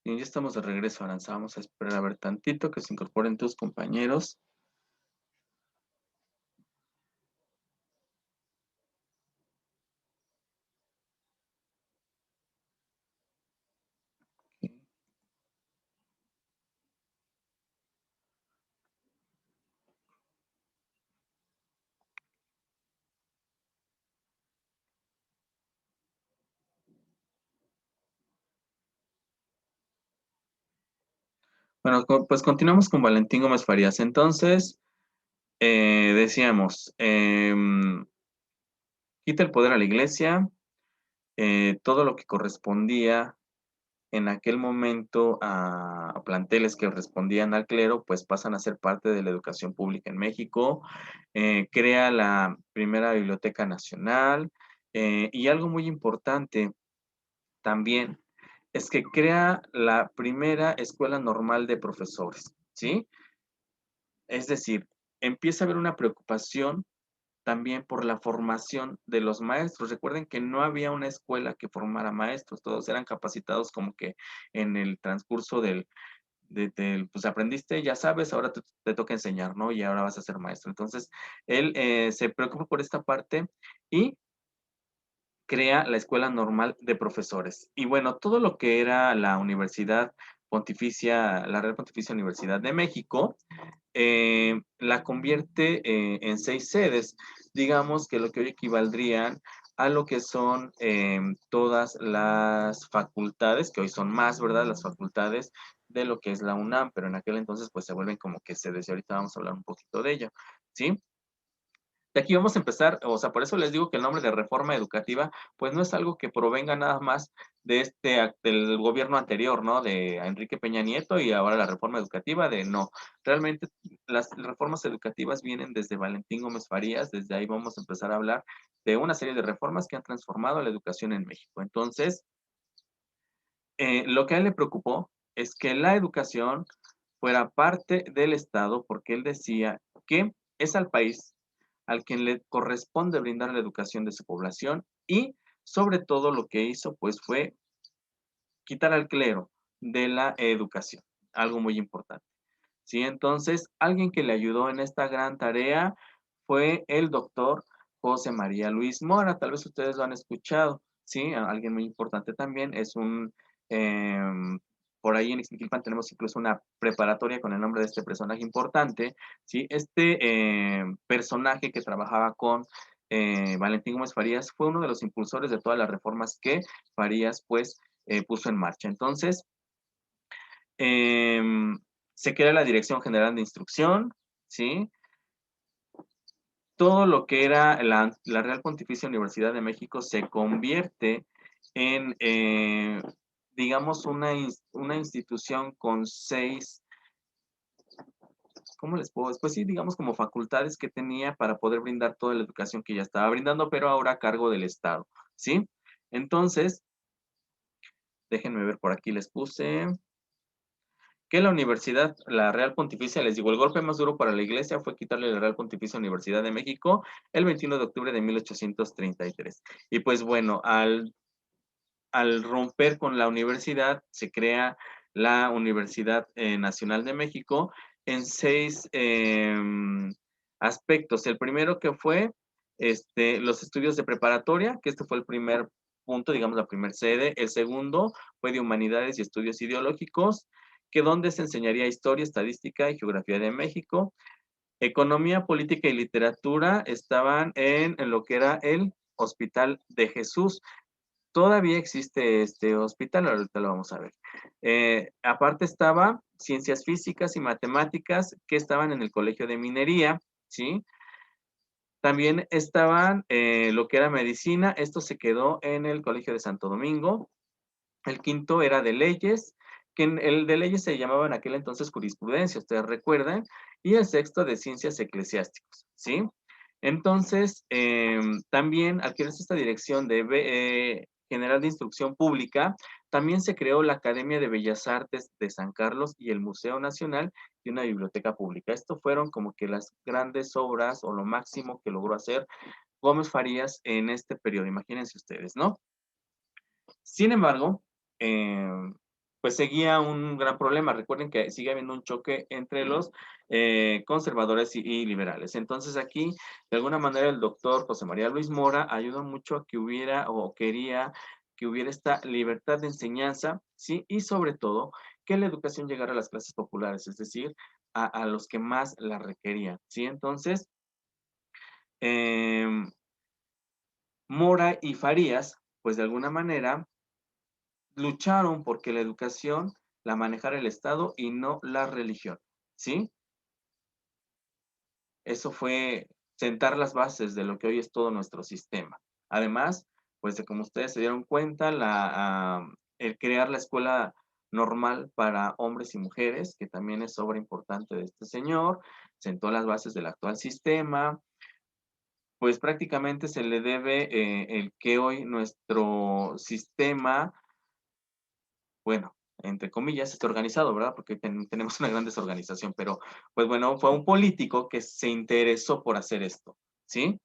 Bien, ya estamos de regreso, Aranza. Vamos a esperar a ver tantito que se incorporen tus compañeros. Bueno, pues continuamos con Valentín Gómez Farías. Entonces, decíamos, quita el poder a la iglesia, todo lo que correspondía en aquel momento a planteles que respondían al clero, pues pasan a ser parte de la educación pública en México, crea la primera Biblioteca Nacional, y algo muy importante también es que crea la primera escuela normal de profesores, ¿sí? Es decir, empieza a haber una preocupación también por la formación de los maestros. Recuerden que no había una escuela que formara maestros, todos eran capacitados como que en el transcurso pues aprendiste, ya sabes, ahora te toca enseñar, ¿no? Y ahora vas a ser maestro. Entonces, él se preocupa por esta parte y crea la Escuela Normal de Profesores. Y bueno, todo lo que era la Universidad Pontificia, la Real Pontificia Universidad de México, la convierte en 6 sedes, digamos que lo que hoy equivaldrían a lo que son todas las facultades, que hoy son más, ¿verdad? Las facultades de lo que es la UNAM, pero en aquel entonces pues se vuelven como que sedes y ahorita vamos a hablar un poquito de ello, ¿sí? De aquí vamos a empezar, o sea, por eso les digo que el nombre de reforma educativa, pues no es algo que provenga nada más de del gobierno anterior, ¿no? De Enrique Peña Nieto y ahora la reforma educativa de no. Realmente las reformas educativas vienen desde Valentín Gómez Farías, desde ahí vamos a empezar a hablar de una serie de reformas que han transformado la educación en México. Entonces, lo que a él le preocupó es que la educación fuera parte del Estado, porque él decía que es al país al quien le corresponde brindar la educación de su población y sobre todo lo que hizo pues fue quitar al clero de la educación, algo muy importante. ¿Sí? Entonces, alguien que le ayudó en esta gran tarea fue el doctor José María Luis Mora, tal vez ustedes lo han escuchado, ¿sí? Alguien muy importante también, es por ahí en Ixmiquilpan tenemos incluso una preparatoria con el nombre de este personaje importante, ¿sí? Este personaje que trabajaba con Valentín Gómez Farías fue uno de los impulsores de todas las reformas que Farías, pues, puso en marcha. Entonces, em, se crea la Dirección General de Instrucción, ¿sí? Todo lo que era la Real Pontificia Universidad de México se convierte en, digamos, una institución con 6, ¿cómo les puedo? Pues sí, digamos como facultades que tenía para poder brindar toda la educación que ya estaba brindando, pero ahora a cargo del Estado, ¿sí? Entonces, déjenme ver, por aquí les puse que la universidad, la Real Pontificia, les digo, el golpe más duro para la iglesia fue quitarle la Real Pontificia Universidad de México el 21 de octubre de 1833. Y pues bueno, al romper con la universidad, se crea la Universidad Nacional de México en 6 aspectos. El primero que fue los estudios de preparatoria, que este fue el primer punto, digamos, la primera sede. El segundo fue de humanidades y estudios ideológicos, que donde se enseñaría historia, estadística y geografía de México. Economía, política y literatura estaban en lo que era el Hospital de Jesús. Todavía existe este hospital, ahorita lo vamos a ver. Aparte estaba ciencias físicas y matemáticas que estaban en el Colegio de Minería, ¿sí? También estaban lo que era medicina, esto se quedó en el Colegio de Santo Domingo. El quinto era de leyes, que el de leyes se llamaba en aquel entonces jurisprudencia, ustedes recuerdan, y el sexto de ciencias eclesiásticas, ¿sí? Entonces, también al crearse esta dirección de General de Instrucción Pública, también se creó la Academia de Bellas Artes de San Carlos y el Museo Nacional y una biblioteca pública. Esto fueron como que las grandes obras o lo máximo que logró hacer Gómez Farías en este periodo, imagínense ustedes, ¿no? Sin embargo, pues seguía un gran problema. Recuerden que sigue habiendo un choque entre los conservadores y liberales. Entonces aquí, de alguna manera, el doctor José María Luis Mora ayudó mucho a que hubiera o quería que hubiera esta libertad de enseñanza, ¿sí? Y sobre todo, que la educación llegara a las clases populares, es decir, a los que más la requerían, ¿sí? Entonces, em, Mora y Farías, pues de alguna manera, lucharon porque la educación la manejara el Estado y no la religión, ¿sí? Eso fue sentar las bases de lo que hoy es todo nuestro sistema. Además, pues de como ustedes se dieron cuenta, el crear la escuela normal para hombres y mujeres, que también es obra importante de este señor, sentó las bases del actual sistema, pues prácticamente se le debe el que hoy nuestro sistema, bueno, entre comillas, esté organizado, ¿verdad? Porque tenemos una gran desorganización, pero pues bueno, fue un político que se interesó por hacer esto, ¿sí?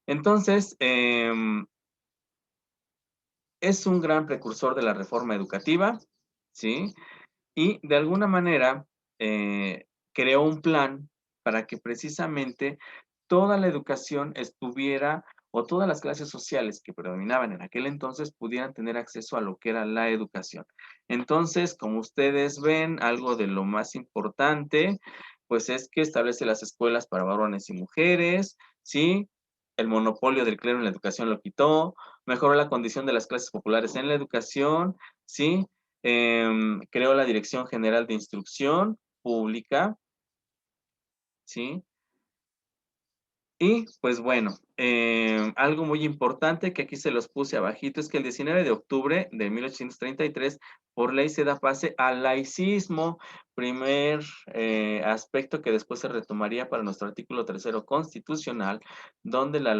Entonces, es un gran precursor de la reforma educativa, ¿sí? Y de alguna manera creó un plan para que precisamente toda la educación estuviera o todas las clases sociales que predominaban en aquel entonces pudieran tener acceso a lo que era la educación. Entonces, como ustedes ven, algo de lo más importante, pues es que establece las escuelas para varones y mujeres, ¿sí? El monopolio del clero en la educación lo quitó, mejoró la condición de las clases populares en la educación, ¿sí? Creó la Dirección General de Instrucción Pública, ¿sí? Y pues bueno, algo muy importante que aquí se los puse abajito es que el 19 de octubre de 1833 por ley se da pase al laicismo, primer aspecto que después se retomaría para nuestro artículo tercero constitucional, donde la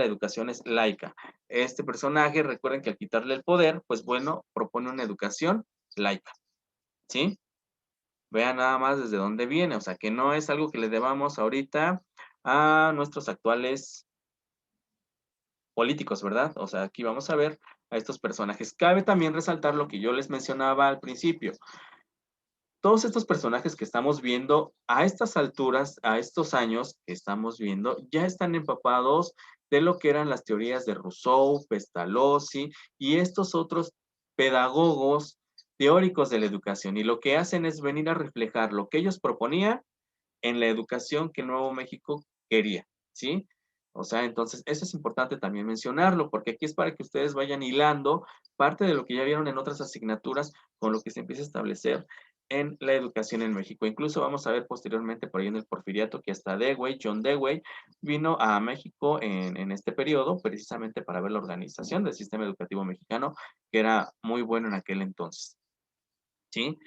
educación es laica. Este personaje, recuerden que al quitarle el poder, pues bueno, propone una educación laica, ¿sí? Vean nada más desde dónde viene, o sea, que no es algo que le debamos ahorita a nuestros actuales políticos, ¿verdad? O sea, aquí vamos a ver a estos personajes. Cabe también resaltar lo que yo les mencionaba al principio. Todos estos personajes que estamos viendo a estas alturas, a estos años que estamos viendo, ya están empapados de lo que eran las teorías de Rousseau, Pestalozzi y estos otros pedagogos teóricos de la educación. Y lo que hacen es venir a reflejar lo que ellos proponían en la educación que Nuevo México quería, ¿sí? O sea, entonces, eso es importante también mencionarlo, porque aquí es para que ustedes vayan hilando parte de lo que ya vieron en otras asignaturas con lo que se empieza a establecer en la educación en México. Incluso vamos a ver posteriormente por ahí en el Porfiriato que hasta Dewey, John Dewey, vino a México en este periodo precisamente para ver la organización del sistema educativo mexicano, que era muy bueno en aquel entonces, ¿sí?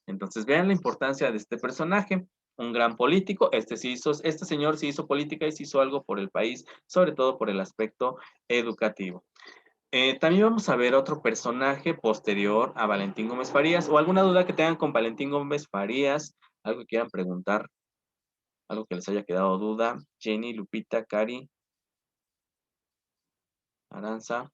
Entonces, vean la importancia de este personaje, un gran político, este señor sí hizo política y sí hizo algo por el país, sobre todo por el aspecto educativo. También vamos a ver otro personaje posterior a Valentín Gómez Farías, o alguna duda que tengan con Valentín Gómez Farías, algo que quieran preguntar, algo que les haya quedado duda. Jenny, Lupita, Cari, Aranza,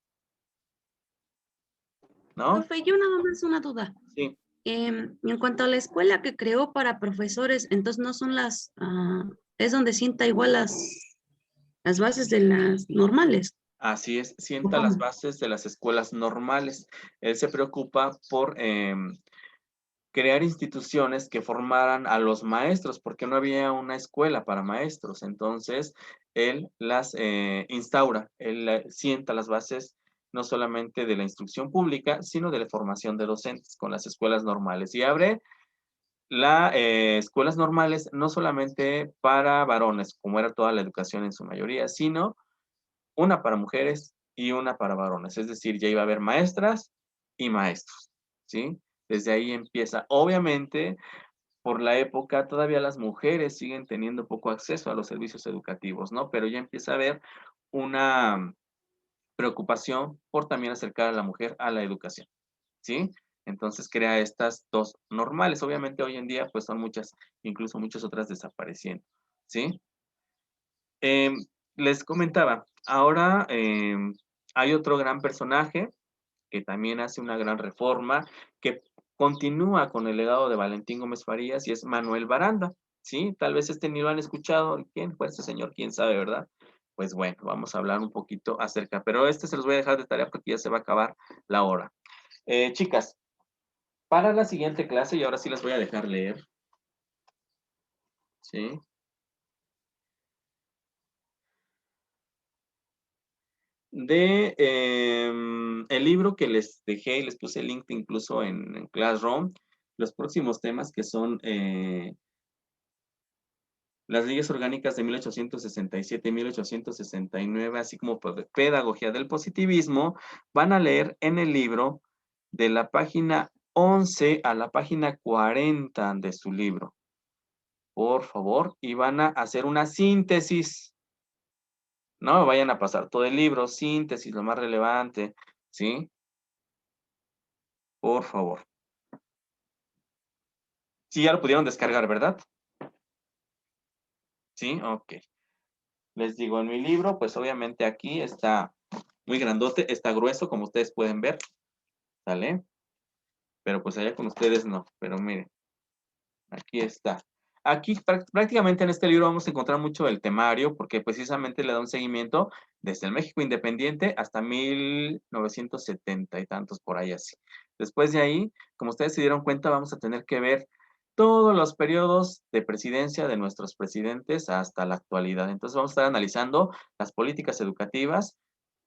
¿no? Profe, yo nada más una duda. Sí, En cuanto a la escuela que creó para profesores, entonces no son es donde sienta igual las bases de las normales. así es, ¿O sienta las cómo? bases de las escuelas normales. Él se preocupa por crear instituciones que formaran a los maestros, porque no había una escuela para maestros. Entonces, él las instaura, él sienta las bases no solamente de la instrucción pública, sino de la formación de docentes con las escuelas normales. Y abre las escuelas normales no solamente para varones, como era toda la educación en su mayoría, sino una para mujeres y una para varones. Es decir, ya iba a haber maestras y maestros, ¿sí? Desde ahí empieza. Obviamente, por la época, todavía las mujeres siguen teniendo poco acceso a los servicios educativos, ¿no? Pero ya empieza a haber una preocupación por también acercar a la mujer a la educación, ¿sí? Entonces crea estas dos normales. Obviamente hoy en día, pues son muchas, incluso muchas otras desapareciendo, ¿sí? Les comentaba, ahora hay otro gran personaje que también hace una gran reforma, que continúa con el legado de Valentín Gómez Farías y es Manuel Baranda, ¿sí? Tal vez este ni lo han escuchado. ¿Quién fue este señor? ¿Quién sabe, verdad? Pues bueno, vamos a hablar un poquito acerca, pero este se los voy a dejar de tarea porque ya se va a acabar la hora. Chicas, para la siguiente clase, y ahora sí las voy a dejar leer, ¿sí? El libro que les dejé y les puse el link incluso en Classroom, los próximos temas que son las leyes orgánicas de 1867 y 1869, así como pedagogía del positivismo, van a leer en el libro de la página 11 a la página 40 de su libro, por favor, y van a hacer una síntesis. No me vayan a pasar todo el libro, síntesis, lo más relevante, ¿sí? Por favor. Sí, ya lo pudieron descargar, ¿verdad? Sí, ok. Les digo, en mi libro, pues obviamente aquí está muy grandote, está grueso, como ustedes pueden ver, ¿sale? Pero pues allá con ustedes no, pero miren, aquí está. Aquí prácticamente en este libro vamos a encontrar mucho el temario, porque precisamente le da un seguimiento desde el México independiente hasta 1970 y tantos por ahí así. Después de ahí, como ustedes se dieron cuenta, vamos a tener que ver todos los periodos de presidencia de nuestros presidentes hasta la actualidad. Entonces vamos a estar analizando las políticas educativas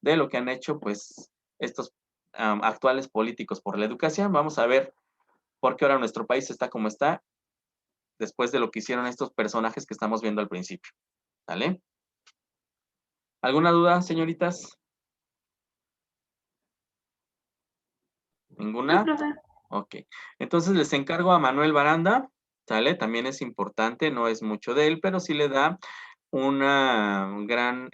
de lo que han hecho pues estos actuales políticos por la educación. Vamos a ver por qué ahora nuestro país está como está después de lo que hicieron estos personajes que estamos viendo al principio. ¿Vale? ¿Alguna duda, señoritas? No, ¿Ninguna? profe. Ok. Entonces les encargo a Manuel Baranda, ¿sale? También es importante, no es mucho de él, pero sí le da una gran,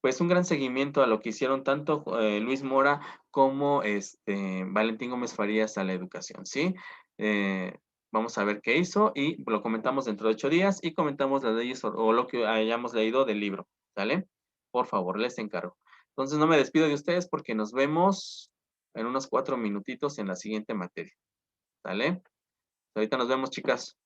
pues un gran seguimiento a lo que hicieron tanto Luis Mora como Valentín Gómez Farías a la educación, ¿sí? Vamos a ver qué hizo y lo comentamos dentro de 8 días y comentamos las leyes o lo que hayamos leído del libro, ¿sale? Por favor, les encargo. Entonces no me despido de ustedes porque nos vemos en unos 4 minutitos en la siguiente materia, ¿sale? Ahorita nos vemos, chicas.